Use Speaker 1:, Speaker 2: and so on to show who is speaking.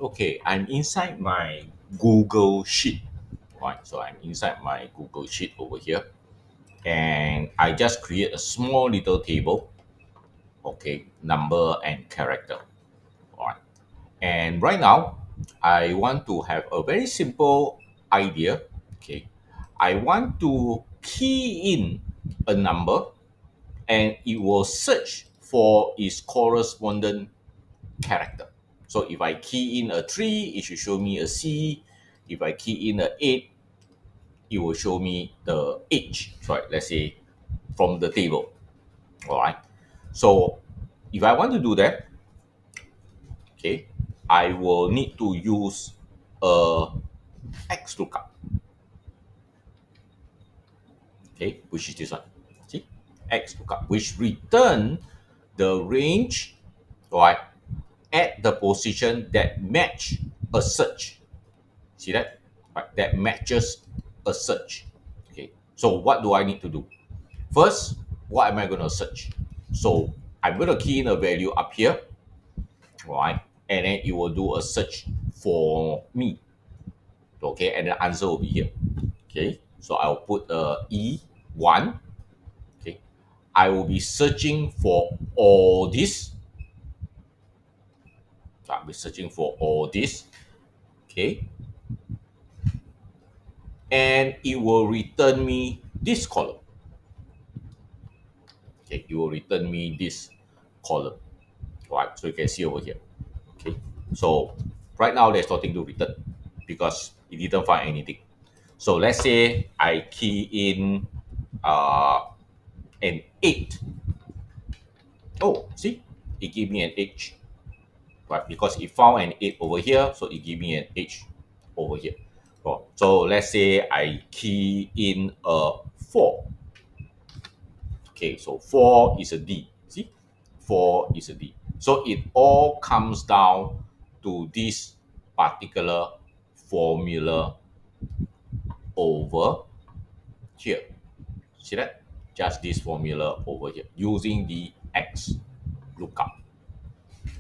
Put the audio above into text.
Speaker 1: Okay, I'm inside my Google Sheet. Right, so I'm inside my Google Sheet over here, and I just create a small little table. Okay, number and character. All right, and right now I want to have a very simple idea. Okay, I want to key in a number, and it will search for its correspondent character. So if I key in a 3, it should show me a C. If I key in a 8, it will show me the H, right? Let's say from the table. All right. So if I want to do that, okay, I will need to use a XLookUp, okay, which is this one. See, XLookUp, which return the range, right, at the position that match a search. See that? Right, that matches a search. Okay. So what do I need to do? First, what am I going to search? So I'm going to key in a value up here, right? And then it will do a search for me. Okay, and the answer will be here. Okay. So I'll put E1. Okay. I will be searching for all this. So I'll be searching for all this. Okay. And it will return me this column. Okay, it will return me this column. Right, so you can see over here. Okay, so right now there's nothing to return because it didn't find anything. So let's say I key in an 8. Oh, see, it gave me an H, right? Because it found an 8 over here, so it gave me an H over here. Oh, so let's say I key in a 4. Okay, so 4 is a D. See, 4 is a D. So it all comes down to this particular formula over here. See that? Just this formula over here using the X lookup.